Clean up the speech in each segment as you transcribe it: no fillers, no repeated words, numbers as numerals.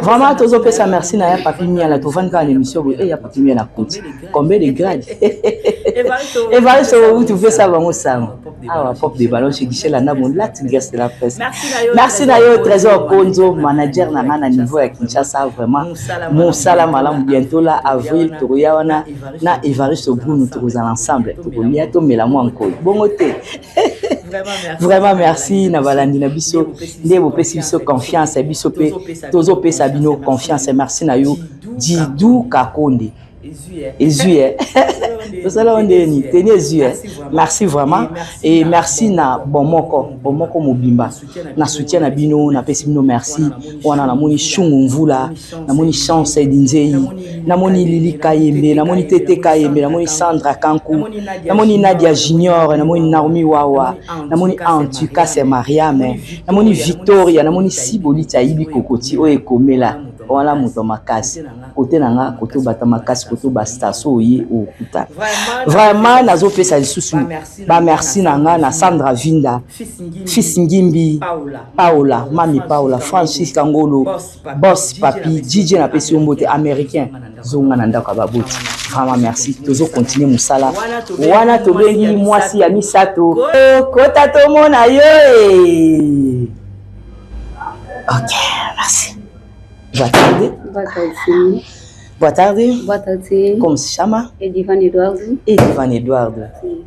Vraiment, tous pesa merci na ya papi mia la tovani ka l'émission et ya papi mia na compte. Combien de grades? Et voilà ce où tu fais ça bango sang. Ah pop de ballon chez Guichel la nabo la tigresse de la presse. Merci na yo Trésor Konzo manager na ngana niveau ya Kinshasa vraiment. Mon salam malam bientôt là avril toya wana na Evariste Bruno tous ensemble. Tokolia to melamo encore. Bongo te. Vraiment merci na balandi na biso ndebo pesi biso confiance biso pe tozo pesa bino confiance merci na yo Didou Kakonde Ezuye tosala ondeni teni Ezuye merci vraiment et merci na bomoko mobimba na soutien na bino na pesi bino merci wana na moni shungu mvula na moni chance dinzei na moni Lili Kayembe na moni Tete Kayembe na moni Sandra Kankou na moni Nadia Junior na moni Naomi Wawa na moni en tout cas c'est Mariam na moni Victoria na moni Sibolita Ibi Kokoti o ekomela voilà moto makasi côté nanga côté bata makasi côté basta so yi okuta vraiment nazo pesa lisusu ba merci nanga na Sandra Vinda Fils Ngimbi Paola Mami Paola Francis Kangolo Boss Papi DJ na pesi ombote américain zonga na ndako baboti vraiment merci tozo continuer musala wana to bengi mwasi ya misato kota to mona yo OK merci. Boa tarde. Boa tarde. Boa tarde. Boa tarde. Como se chama? Edivan Eduardo. Edivan Eduardo.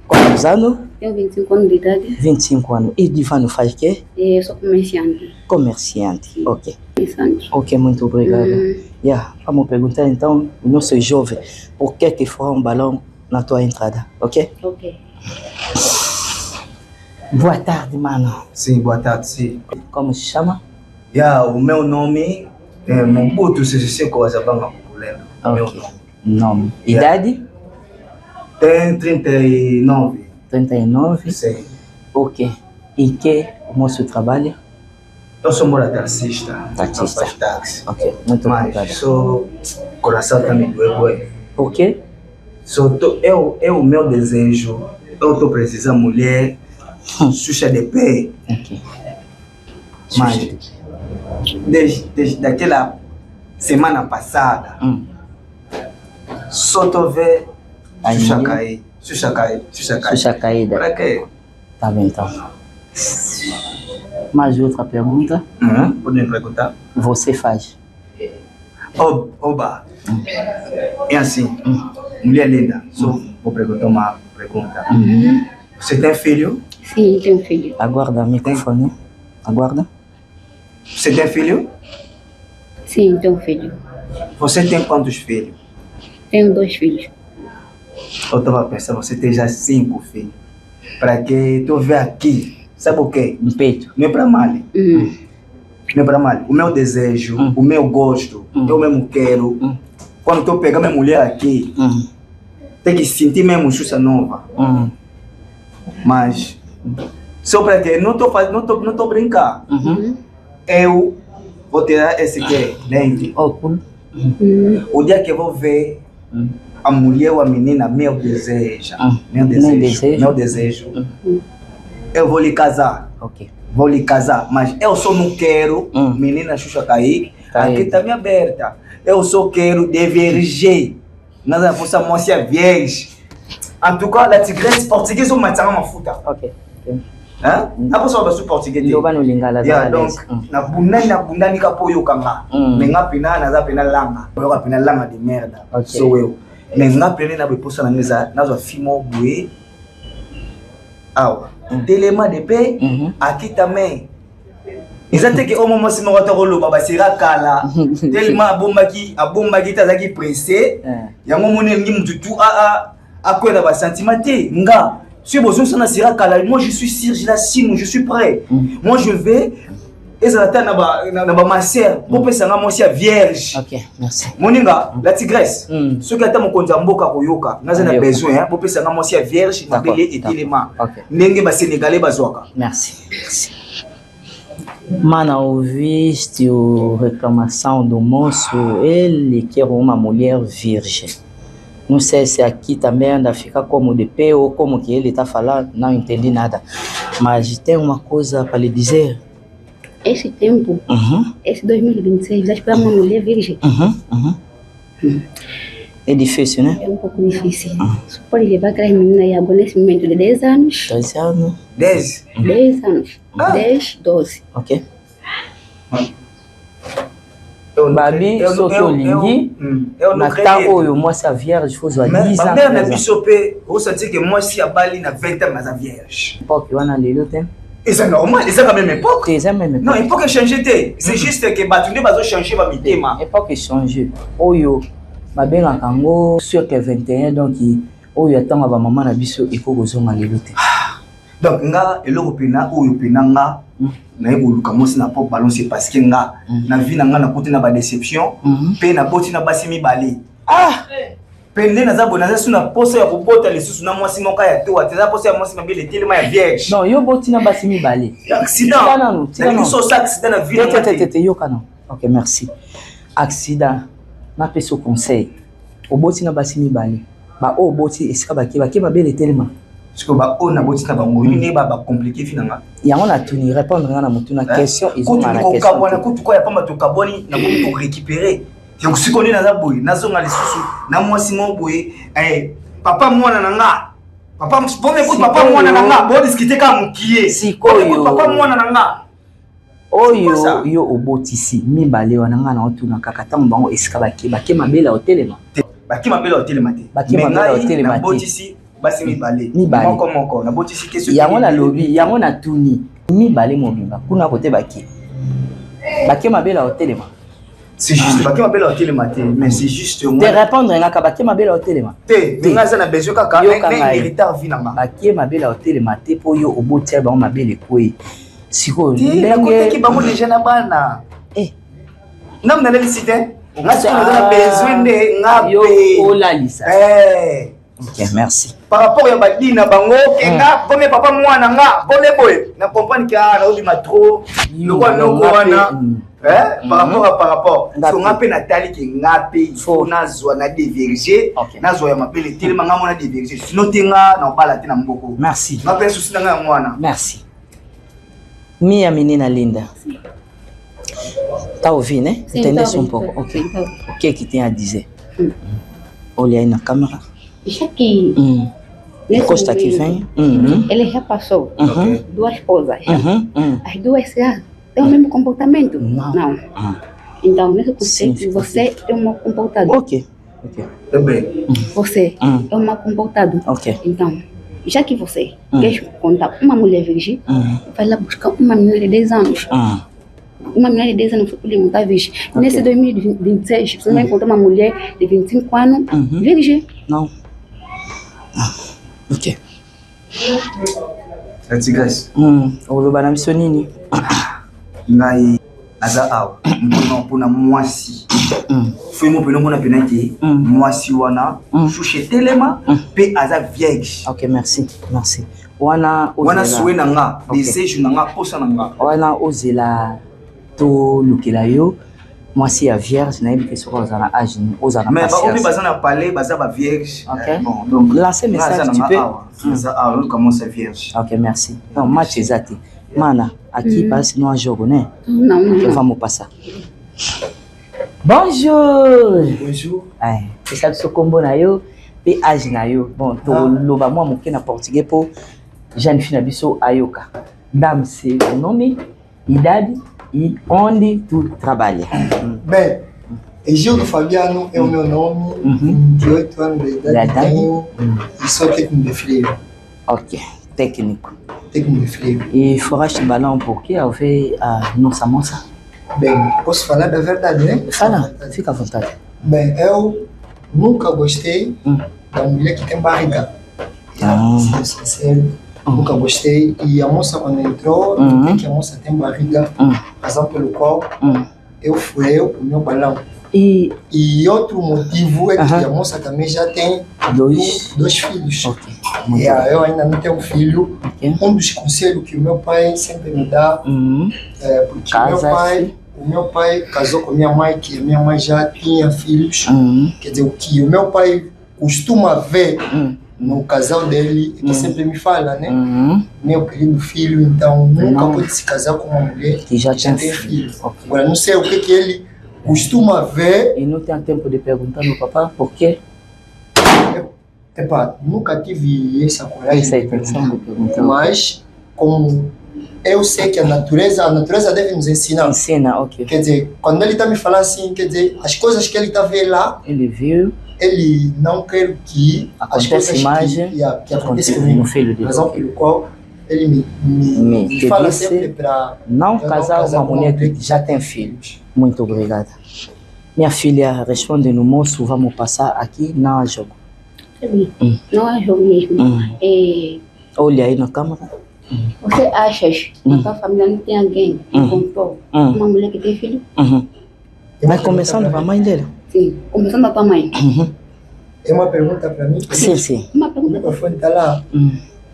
Quantos anos? Tenho 25 anos de idade. 25 anos. Edivan faz o quê? Eu sou comerciante. Comerciante, ok. Comerciante. Ok, muito obrigado. Vamos perguntar então, o nosso jovem, por que foi um balão na tua entrada, ok? Ok. Boa tarde, mano. Sim, boa tarde, sim. Como se chama? O meu nome é Mobutu Sese Coazabanga Populeno. Ok. Nome. Idade? Tem 39. 39? Sim. Ok. E que o moço trabalha? Eu sou taxista. Taxista. Faz táxi. Ok, muito obrigado. Mas sou coração também doeu. Por quê? O meu desejo, eu estou precisando de mulher, Xuxa de pé. Ok. Mas desde aquela semana passada, só estou vendo Xuxa cair. Xuxa caída. Para quê? Tá bem, então. Mais outra pergunta? Podem perguntar? Você faz? Oba! É assim, mulher linda, só vou perguntar uma pergunta. Você tem filho? Sim, tenho filho. Aguarda o microfone. Aguarda. Você tem filho? Sim, tenho filho. Você tem quantos filhos? Tenho 2 filhos. Eu estava pensando, você tem já 5 filhos. Para que tu vê aqui, sabe o quê? No peito. Não é para mal. Não é para mal. O meu desejo, o meu gosto, eu mesmo quero. Quando tu pegar minha mulher aqui, tem que sentir mesmo Xuxa nova. Mas, só para que não tô brincando. Eu vou tirar esse aqui, lente. O dia que eu vou ver a mulher ou a menina, meu desejo, eu vou lhe casar. Ok. Vou lhe casar, mas eu só não quero menina Xuxa cair. Aqui está me aberta. Eu só quero de virgem. Nada fosse a moça virgem. En tout cas, la tigresse portugaise, on m'a tiré ma fouta. Ok. Hein? Après ça, on va se portugais. Donc, na bundani kapoyo kanga. Menga pina na za pina langa. Oyo pina langa de merde. So we. Menga pina na beposa na ngeza na zo fimo boué. Awa. Téléma de paix aqui também. Exato que o moment si mo rolo baba sira kala. Tellement abombaki tazaki pressé. Yango moni ngi mututu a quoi là bas sentiment nga. Si besoin ça sira kala, moi je suis sûr, je l'assume, je suis prêt. Moi je vais ezalata na ba ma sœur, pour pesa nga moi vierge. OK, merci. Moninga la tigresse. Ce qui ata mo konza mboka koyoka, naza na besoin pour pesa nga moi vierge na belé et élément. Ndenge ba sénégalais bazwaka. Merci. Merci. Mana ouviste a reclamação do moço, ele quer uma mulher virgem. Não sei se aqui também anda ficar como de pé ou como que ele está falando, não entendi nada. Mas tem uma coisa para lhe dizer. esse tempo, esse 2026, já esperar uma mulher virgem. É difícil, né? É um pouco difícil. Só pode levar aquelas meninas aí agora nesse momento de 10 anos. 10 anos. 10? 10 anos. 10, 12. Ok. Babi, soki olingi, na ntango oyo mwasi ya vierge kozwa 10 ans. Mais na biso pe, osenti que mwasi abali na 20 ans aza vierge. Époque wana lelo te. Et c'est normal, c'est quand même époque. C'est même époque. Non, époque changer. C'est juste que batunde bazo changer ba mitema. Époque changer. Oyo babenga kango sur que 21 donc oyo atanga ba maman na biso ekoko zonga lelo te. Donc nga eloko pena oyo pena nga na eboluka mosi na pop ballon c'est parce que nga na vie na nga na côté na ba déception pe na boti na basi mibale. Pende na zabo na zasu na posa ya kubota lisusu na mwasi moka ya to ateza posa ya mwasi mabele telema ya vierge. Non, yo boti na basi mibale. Accident. Na so ça accident na vie na tete yo kana. OK, merci. Accident. Na peso conseil. O boti na basi mibale. Ba o boti esika baki mabele telema. Parce que ba o na boti na bango ni ba compliqué finanga. Yango na tuni répondre na mutu na question ils ont na question. Ko kabona ko tuko ya pamba to kaboni na ko récupérer. Donc si on est dans la boue, na zonga lisusu, na mwasi mo boye, papa mwana na nga. Papa mwana na nga, bo discuter ka mukié. Sikoyo. Papa mwana na nga. Oyo yo obotisi mibale wana nga na otuna kaka tango bango esika baki mabela hotelema. Baki mabela hotelema te. Baki mabela hotelema te. Botisi basi mibale. Moko na botisi question. Yango na lobi, yango na tuni mibale mobimba. Kuna kote baki mabela hotelema. C'est juste baki mabela hotelema te, mais c'est juste moi. De répondre ngaka baki mabela hotelema. Te, nga za na besoin kaka na héritage vie nanga. Baki mabela hotelema te po yo obotia bango mabele kwe. Siko ndenge ki bango déjà na bana. Nam na licité. Nga na besoin de nga yo olalisa. OK, merci. Par rapport à Badina Bango, Kenga, bon papa moi nanga, bon boy, na comprendre qu'il y a un ma trop, le quoi no wana, par rapport. So nga pe Nathalie qui nga pe, faut na zo na déverger, na zo ya m'appelle tellement nga mona déverger. Sinon tenga na bala te na mboko. Merci. Nga pe souci nga mwana. Merci. Mia menina linda. Tá ouvindo, né? Entendeu um pouco? OK. O que que tem a dizer? Olha aí na câmera. Já que Costa que vem, ele já passou 2 esposas. As duas já têm o mesmo comportamento? Não. Então, nesse conceito, você é um mal comportado. OK. Também. Você é um mal comportado. OK. Então, já que você quer contar uma mulher virgem, vai lá buscar uma menina de 10 anos. Uma menina de 10 anos foi por montar virgem. Nesse 2026, você vai encontrar uma mulher de 25 anos virgem. Não. OK. Atigas. Oloba na miso nini? Ngai aza awa. Mbona pona mwasi. Foi mo pena pena ki mwasi wana shushe telema pe aza vierge. OK, merci. Wana suwe na nga, desejou na nga, posa na nga. Wana ozela to lukela yo. Mwasi ya vierge na yebi soka ozana âge ozana mais patience. Mais ba bazana parler baza ba vierge. OK. Bon, donc lancer message tu peux. Ça on commence à vierge. OK, merci. Non, match ezati. Mana, aqui passe no jogo, né? Non. Vamos passar. Bonjour. Bonjour. C'est ça que combo na yo pe âge na yo. Bon, to loba moi moké na portugais pour jeune fille na biso ayoka. Dame, c'est o nome, idade e onde tu trabalha. Bem, Egildo Fabiano é o meu nome, 28 anos de idade tenho e sou técnico de freio. OK, técnico. Técnico de freio. E foraste balão porque ao ver a nossa moça? Bem, posso falar da verdade, né? Fala, fica à vontade. Bem, eu nunca gostei da mulher que tem barriga. Sendo sincero. Nunca gostei. E a moça quando entrou, que a moça tem barriga, razão pelo qual eu fui o meu balão. E outro motivo é que a moça também já tem dois filhos. OK. Eu ainda não tenho filho. Um dos conselhos que o meu pai sempre me dá é porque o meu pai casou com minha mãe, que a minha mãe já tinha filhos. Quer dizer, o que o meu pai costuma ver no casal dele, que sempre me fala, né? Meu querido filho, então nunca pode se casar com uma mulher que já tem filho. Okay. Agora, não sei o que ele costuma ver. E não tem tempo de perguntar no papá por quê? Epa, nunca tive essa coragem de perguntar. Mas, como eu sei que a natureza deve nos ensinar. Ensina, ok. Quer dizer, quando ele está me falando assim, quer dizer, as coisas que ele está vendo lá, ele viu, ele não quer que as coisas que aconteçam comigo. No filho dele. Razão pelo qual ele me fala sempre para não casar uma mulher que já tem filhos. Muito obrigada. Minha filha responde no moço, vamos passar aqui, não há jogo. Não há jogo mesmo. Olha aí na câmera. Você acha que na tua família não tem alguém que contou uma mulher que tem filho? Mas começando com a mãe dele? Sim, começando da tua mãe. É uma pergunta para mim? Sim, sim. Uma pergunta. O microfone está lá.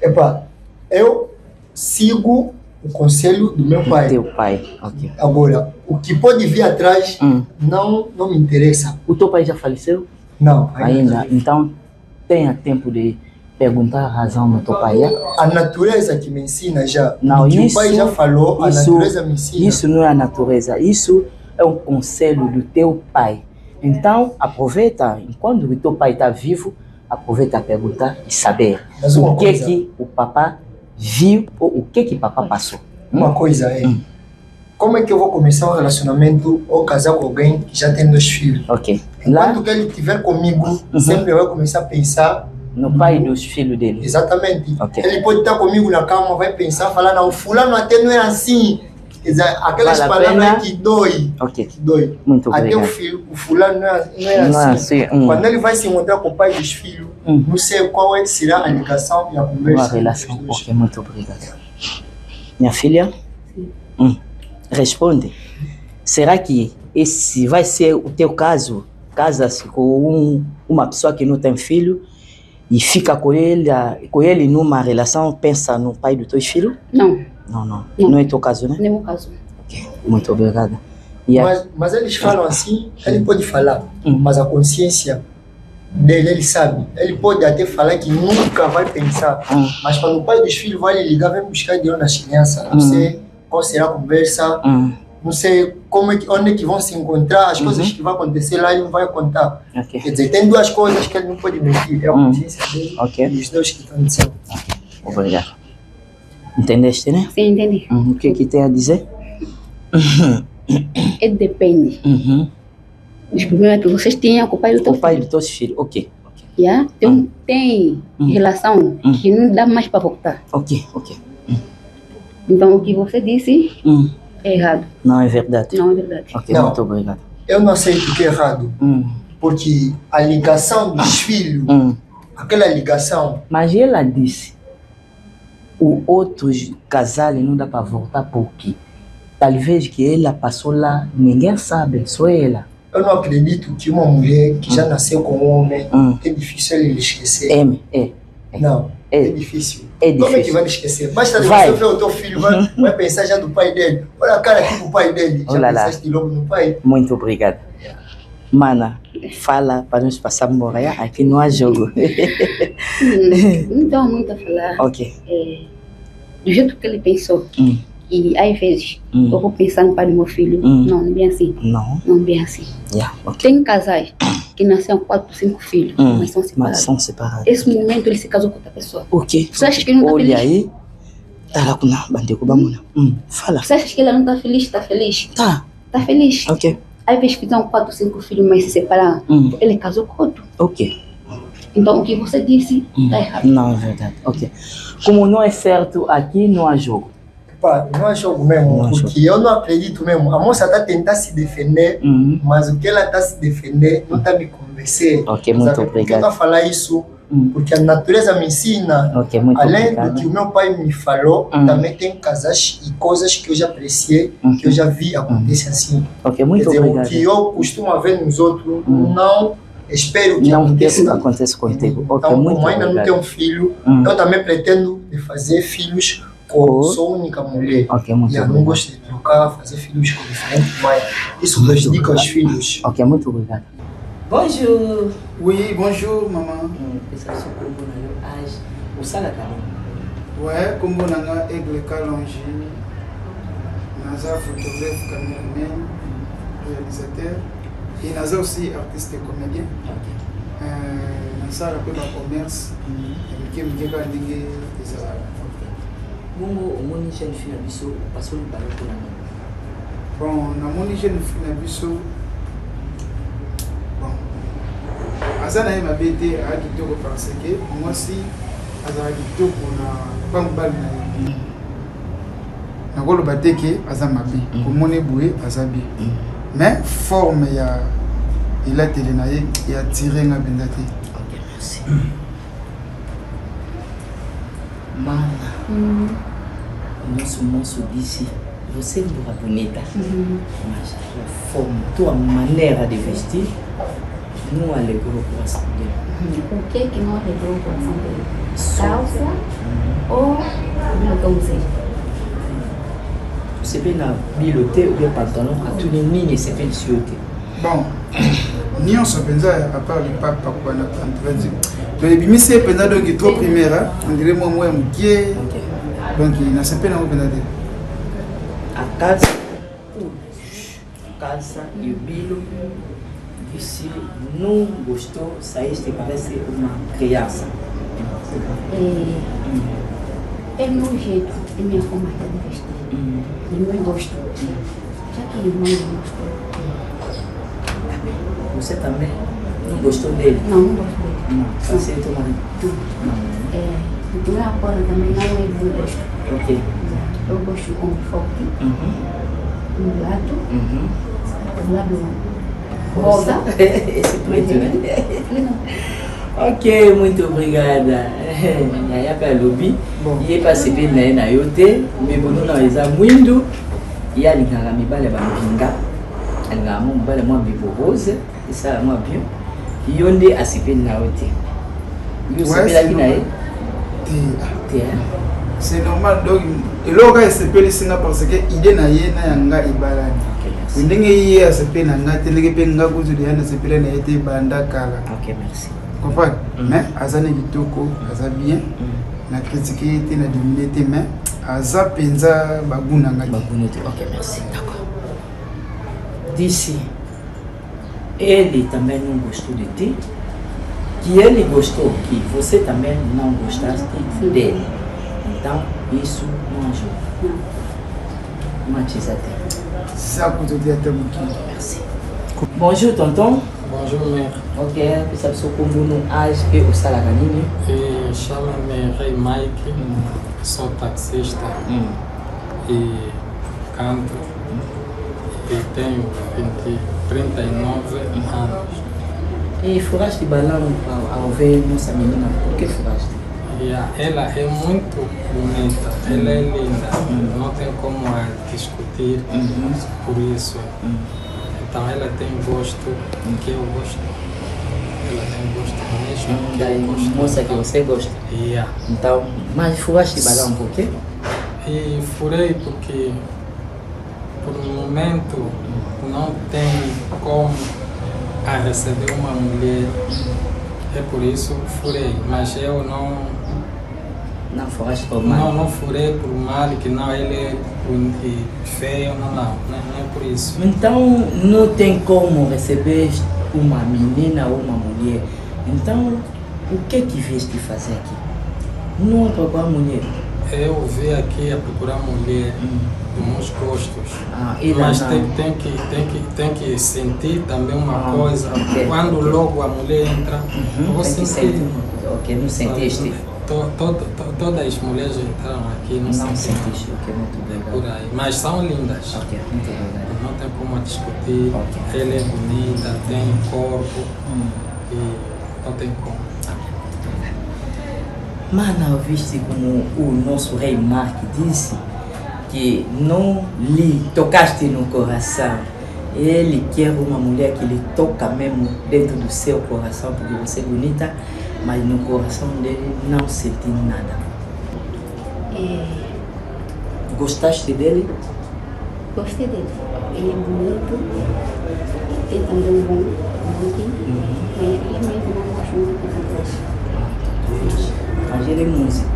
Epa, eu sigo o conselho do meu pai. Teu pai, ok. Agora, o que pode vir atrás não me interessa. O teu pai já faleceu? Não. Ainda? Então, tenha tempo de perguntar a razão do teu pai. A natureza que me ensina já. Não, o pai já falou, a natureza me ensina. Isso não é a natureza, isso é um conselho do teu pai. Então, aproveita, enquanto o teu pai está vivo, aproveita a perguntar e saber o que o papá viu ou o que o papá passou. Uma coisa é, como é que eu vou começar um relacionamento ou casar com alguém que já tem 2 filhos? Ok. Enquanto que ele estiver comigo, sempre vai começar a pensar no pai dos filhos dele. Exatamente. Okay. Ele pode estar comigo na cama, vai pensar, falar, não, o fulano até não era assim. Aquelas palavras que dói. Ok. Que dói. Muito obrigado. Até o fulano não era assim. Quando ele vai se encontrar com o pai dos filhos, não sei qual será a ligação e a conversa. Uma relação. Ok, muito obrigado. Minha filha, responde. Será que esse vai ser o teu caso? Casa-se com uma pessoa que não tem filho e fica com ele numa relação, pensa no pai dos teus filhos? Não. Não é teu caso, né? Não é meu caso. Ok, muito obrigada. Mas eles falam assim, ele pode falar, mas a consciência dele, ele sabe. Ele pode até falar que nunca vai pensar, mas quando o pai dos filhos vai lhe ligar, vem buscar de onde as crianças, não sei qual será a conversa, não sei onde é que vão se encontrar, as coisas que vão acontecer lá, ele não vai contar. Okay. Quer dizer, tem 2 coisas que ele não pode mentir, é a consciência dele e os 2 que estão dizendo. Obrigado. Entendeste, né? Sim, entendi. O que tem a dizer? Depende. Os problemas que vocês tinham com o pai do teu filho. O pai dos teus filhos, ok. Yeah? Tem relação que não dá mais para voltar. Ok. Então o que você disse é errado. Não é verdade. Não é verdade. Ok, não, muito obrigado. Eu não aceito que é errado. Porque a ligação dos filhos, aquela ligação... Mas ela disse, o outro casal não dá para voltar porque talvez que ela passou lá, ninguém sabe, só ela. Eu não acredito que uma mulher que já nasceu com um homem, é difícil ele esquecer. Não, é difícil. Como é que vai esquecer? Basta de você ver o teu filho, vai pensar já do pai dele. Olha a cara aqui do pai dele, já pensaste logo no pai. Muito obrigado. Mana, fala para nós passar embora, aqui não há jogo. Não tenho muito a falar. Ok. Do jeito que ele pensou. E às vezes eu vou pensar no pai do meu filho. Não é bem assim. Não é bem assim. Okay. Tem casais que nasceram 4, 5 filhos, mas são separados. Esse momento ele se casou com outra pessoa. Por quê? Você acha que ele não está feliz? Olha aí. Fala. Você acha que ele não está feliz? Está feliz? Tá feliz. Ok. Às vezes fizeram 4, 5 filhos, mas se separaram. Ele casou com outro. Ok. Então o que você disse está errado. Não é verdade. Ok. Como não é certo, aqui não há jogo. Não há jogo mesmo, porque eu não acredito mesmo. A moça está tentando se defender, mas o que ela está se defender não está me convencer. Ok, muito obrigado. Eu estou a falar isso porque a natureza me ensina. Ok, muito além obrigado. do que o meu pai me falou, também tem casais e coisas que eu já apreciei, que eu já vi acontecer assim. Ok, muito Quer dizer, obrigado. o que eu costumo ver nos outros, não espero que aconteça contigo. Então, Okay, muito como ainda obrigado. não tenho filho, eu também pretendo fazer filhos. Sou única mulher. Ok, muito eu não gosto de trocar, fazer filhos com diferentes mães. Isso prejudica os filhos. Ok, muito obrigado. Bonjour. Oui, bonjour, maman. Ça se combo dans âge. Où ça la calme? Ouais, combo nanga Aigle Kalonji. Naza photographe, caméraman, réalisateur. Et Naza aussi artiste et comédien. Naza rappelle le commerce. Et Mike Kandingue des Arabes. Bon, au moins une jeune fille à Bissau, parce que nous parlons pour la main. Bon, na moni jeune fille à Bissau. Bon. Azana est ma bête à Kitoko parce que moi aussi, Azana Kitoko na Pambal na Nakolo bateke Azama bi. Komone boué Azabi. Mais forme ya il a télé na il a tiré na bendate. Ok, merci. Mana. Nosso d'ici. Você é bonita. Mas a forma, tua maneira de vestir não alegrou o coração dele. O que não alegrou o coração dele? Calça ou bilote? Você vê na bilote ou pantalon, a tudo ninho se vê sur. Bon, Nyon se pensa à part le pape quoi na entretien. Donc les bimis pensa donc trop primaire, on dirait moi moukié. Donc il n'a pas na pensa. A casa e o bilo se não gostou, saíste parece uma criança. É meu jeito, é minha forma de vestir. E não gosto. Já que ele não gostou. Você também não gostou dele? Não gosto dele. Não, você tomou tudo. Então agora também não é do gosto. Ok. Eu gosto com forte, mulato, lado rosa. Esse preto, né? Ok, muito obrigada. Yaya Palobi. E para se ver na yote, me bono na eza muito. E a linganga me bale ba mpinga. Alinganga mo bale mo bibo rose, isa mo bio. E onde a se ver na yote. Yo se ver aqui na yote. C'est normal donc et là il s'appelle singa parce que idée na yena yanga ibalani. Ndenge yeye s'appelle na ngateleke pe ngaku zu yana s'appelle na yete banda kala. OK, merci. Comprends? Mais azana kitoko, aza bien. Na critiquer était na dominer té mais aza penza baguna ngati. Baguna. OK, merci. D'accord. D'ici ele também não gostou de ti. Que ele gostou, que você também não gostaste dele. Então, isso não ajuda. Não atiza até. Ça coûte de até muito. Merci. Bonjour, tonton. Bonjour, mère. Ok, você sabe como não age que o salaganinho? Chama-me Rei Mike, sou taxista e canto e tenho 39 anos. E furaste balão ao ver nossa menina, por que furaste? Ela é muito bonita, ela é linda, não tem como discutir por isso. Então ela tem gosto que eu gosto. Ela tem gosto mesmo. Da moça que você gosta? Então, mas furaste balão por quê? E furei porque por um momento não tem como receber uma mulher. É por isso furei, mas eu não furaste por mal? Não furei por mal, que não ele é feio, não é por isso. Então não tem como receber uma menina ou uma mulher. Então o que vieste fazer aqui? Não é procurar mulher? Eu vim aqui a procurar mulher dos meus gostos. Mas tem que sentir também uma coisa. Okay. Quando logo a mulher entra, vou sentir. Ok, não sentiste? Todas as mulheres entraram aqui, não sentiste. Ok, muito obrigado. Por aí. Mas são lindas. Ok, muito obrigado. Não tem como discutir. Okay. Ela é bonita, tem corpo e não tem como. Mas viste como o nosso rei Mark disse que não lhe tocaste no coração. Ele quer uma mulher que lhe toca mesmo dentro do seu coração, porque você é bonita, mas no coração dele não senti nada. Gostaste dele? Gostei dele. Ele é bonito, tem também um bom looking. Manger les musiques.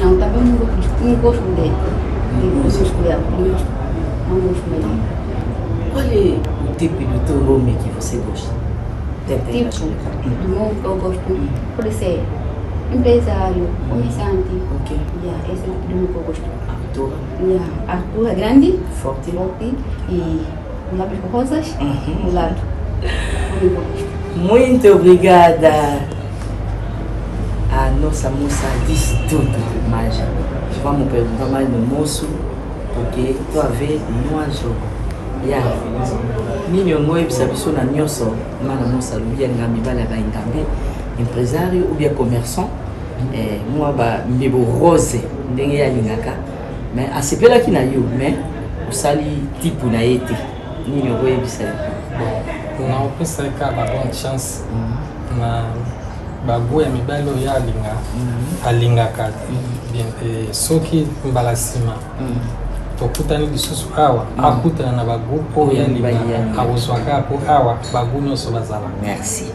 Não, também não gosto dele. Não gosto dele. Não gosto dele. Qual é o tipo do teu homem que você gosta? Tipo, do meu que eu gosto, pode ser empresário, comerciante. Ok. Yeah, esse é o tipo de homem que eu gosto. Ator. Yeah. Arthur é grande, Forte. e o lábios rosas, o lado. Muito obrigada. A nossa moça disse tudo, mas vamos perguntar mais no moço, porque estou a ver não há jogo. Ninho ngoi bisabiso na nyonso mana moça lubia ngambi bala ba ngambi empresário ou bien commerçant moi ba mbibo rose ndenge ya lingaka mais asepelaki na yo mais osali tipu na ye te nini okoyebisa na opesa eka babonne chance na bago ya mibali oyo alingaka bien te soki mbala nsima tokutani lisusu awa akutana na bagroupe oyo alingaka akozwaka po awa bagu nyonso bazala. Merci.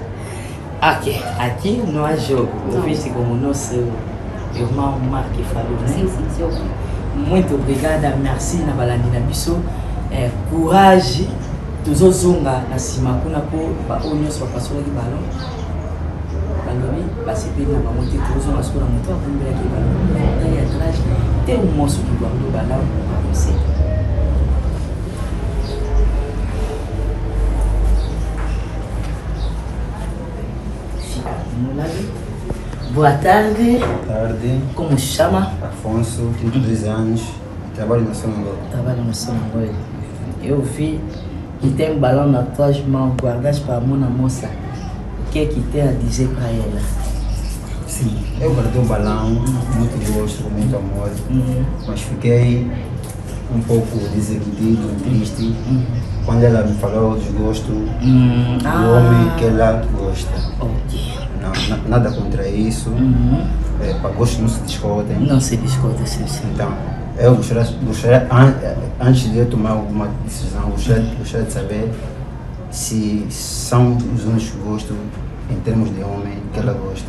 Ok, aqui não há jogo. Eu vi como nosso irmão Mark falou, né? Sim. Muito obrigada, merci na balandi na biso. Courage, tuzozunga na sima kuna po ba onyo so pasola ki balon. Balobi basipi na ba monte tuzozunga sukura moto akumbela ki balon. Aí atrás tem moço que guardou balão, você. Boa tarde. Boa tarde. Como se chama? Afonso, 32 anos, trabalho na Sonangol. Trabalho na Sonangol. Eu vi que tem um balão nas tuas mãos, guardaste para a mão na moça. O que é que tem a dizer para ela? Sim, eu guardei o balão, muito gosto, com muito amor, mas fiquei um pouco desilutido, triste, quando ela me falou o desgosto do homem que ela gosta. Ok. Não, nada contra isso, para gosto não se discutem. Não se discute, sim. Então, eu gostaria antes de eu tomar alguma decisão, gostaria de saber se são os únicos gostos em termos de homem que ela gosta.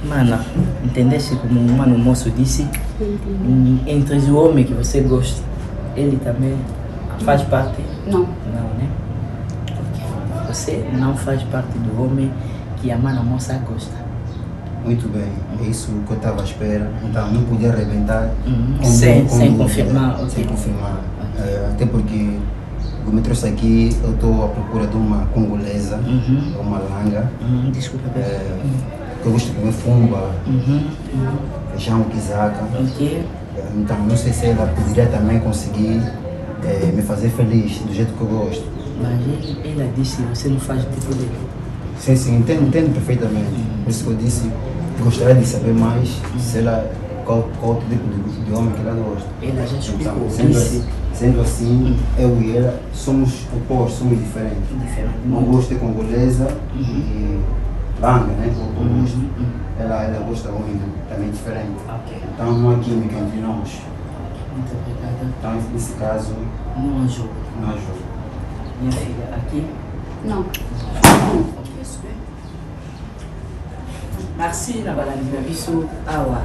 Mano, entendeste como o mano moço disse? Entre o homem que você gosta, ele também faz parte? Não. Não, né? Okay. Você não faz parte do homem que a mana moça gosta. Muito bem, é isso que eu estava à espera. Então não podia arrebentar sem confirmar. Sem confirmar. Até porque eu me trouxe aqui, eu estou à procura de uma congolesa, uma langa. Desculpa, eu gosto de comer fumba, feijão, quizaca. Okay. Então não sei se ela poderia também conseguir me fazer feliz do jeito que eu gosto. Mas ela disse que você não faz o tipo dele. Sim, entendo perfeitamente. Por isso que eu disse, gostaria de saber mais se ela, qual o tipo de homem que ela gosta. Ela já explicou. Então, sendo assim, eu e ela somos opostos, somos diferentes. Não gosto de congolesa e langa, né? Ela gosta de homem também diferente. Okay. Então não há química entre nós. Muito obrigada. Então nesse caso, não há jogo. Não há jogo. Minha filha, aqui? Não. Merci na balandi na biso awa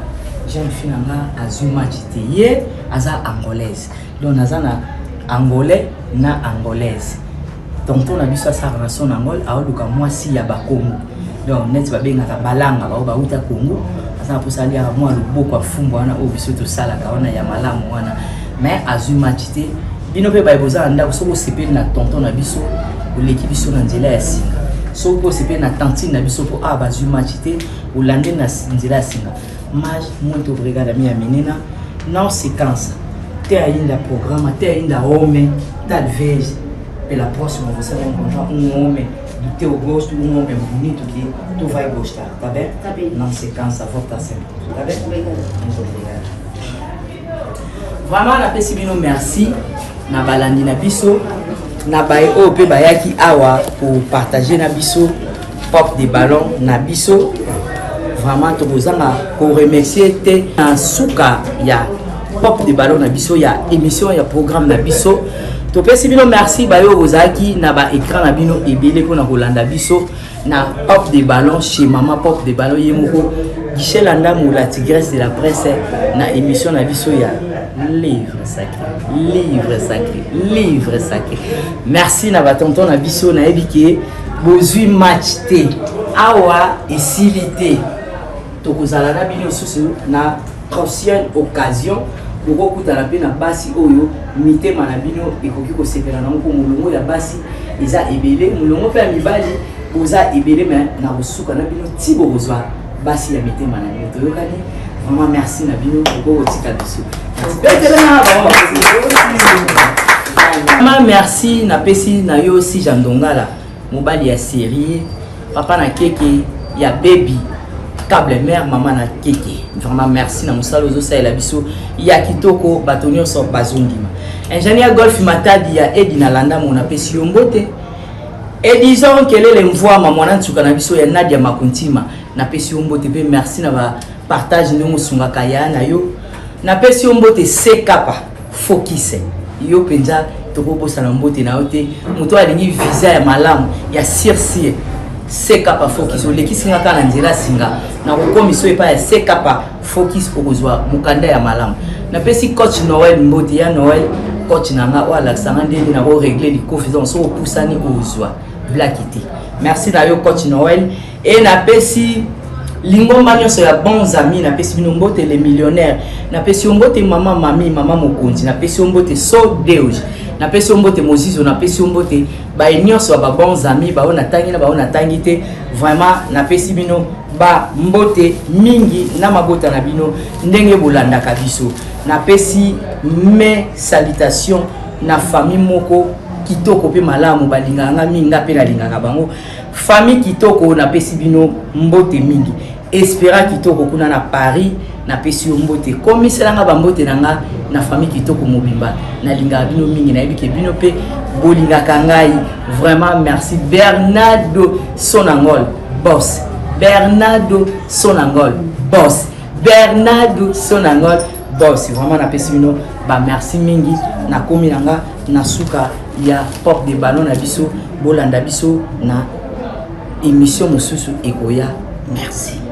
jeune fille nanga azuma tite ye aza angolaise donc naza na angolais na angolaise tonton na biso asala relation na ngol aoluka mwasi ya bakongo donc neti babengaka balanga bao bauta kongo aza mposa aliaka mwa loboko afumba wana oyo biso tosalaka wana ya malamu wana mais azuma tite bino mpe baebozala ndako soki osepeli na tonton na biso oleki biso na nzela ya singa soki osepeli na tantine na biso mpo bazwi match te olande na nzela ya singa mas muito obrigada minha menina não se cansa tem ainda programa tem ainda homem talvez pela próxima você vai encontrar homem do teu gosto homem bonito que tu vai gostar, tá bem? Tá bem. Não se cansa, volta sempre, tá bem? Obrigada. Muito obrigada. Vraiment napesi bino merci na balandi na biso na baye oyo mpe bayaki awa pour partager na biso pop de ballon na biso vraiment tokozanga koremercier te na suka ya pop de ballon na biso ya émission ya programme na biso topesi bino merci bayo ozaki na ba écran na bino ebele ko na kolanda biso na Pop de Ballon chez Maman Pop de Ballon yemoko Guichet Landamu la tigresse de la presse na émission na biso ya livre sacré. Merci na ba tonton na biso na ebike bozui match te awa esilité tokozala na bino susu na prochaine occasion okokutana pe na basi oyo mitema na bino ekoki kosepela na moko molongo ya basi eza ebele molongo pe ya mibali oza ebele me na kosuka na bino ti bokozwa basi ya mitema na bino toyokani vraiment merci na bino okokotika biso merci na pesi na yo si jandongala mobali ya série papa na keke ya baby câble mère maman na keke vraiment merci na musalo zo sa la biso ya kitoko batonio so bazongima ingénieur golf matadi ya Edina Landa mona pesi yombote et disons quelle est l'envoi maman na tsuka na biso ya Nadia Makuntima na pesi yombote pe merci na ba partage ndongo sunga kaya na yo na pesi yombote sekapa focus yo penza tokobosa na mbote na yote muto alingi visa ya malamu ya circier sekapa focus oleki singa kana nzela singa na kokomiso epa ya sekapa focus okozwa mukanda ya malamu na pesi coach Noël Mboti ya Noël coach nanga wala sanga ndeni na ko régler les confidences au pusani ozwa blackité merci na yo coach Noël et na pesi lingomba nyonso ya bons amis na pesi bino mbote les millionnaires na pesi mbote mama mami mama mokonzi na pesi mbote so Deus na pesi mbote Mozizo na pesi mbote ba nyonso ba bons amis ba ona tangi na ba ona tangi te vraiment na pesi bino ba mbote mingi na mabota na bino ndenge bolanda kabiso na pesi mes salutations na famille moko kitoko pe malamu balinganga minga pe na linganga bango famille kitoko na pesi bino mbote mingi espéra kitoko kuna na Paris na pesi mbote komiselanga ba mbote nanga na famille kitoko mobimba na linganga bino mingi na ebike bino pe bolingaka ngai vraiment merci Bernardo Sonangol boss Bernardo Sonangol boss vraiment na pesi bino ba merci mingi na komi nanga na suka ya Pop de Ballon na biso bolanda biso na émission mosusu ekoya merci.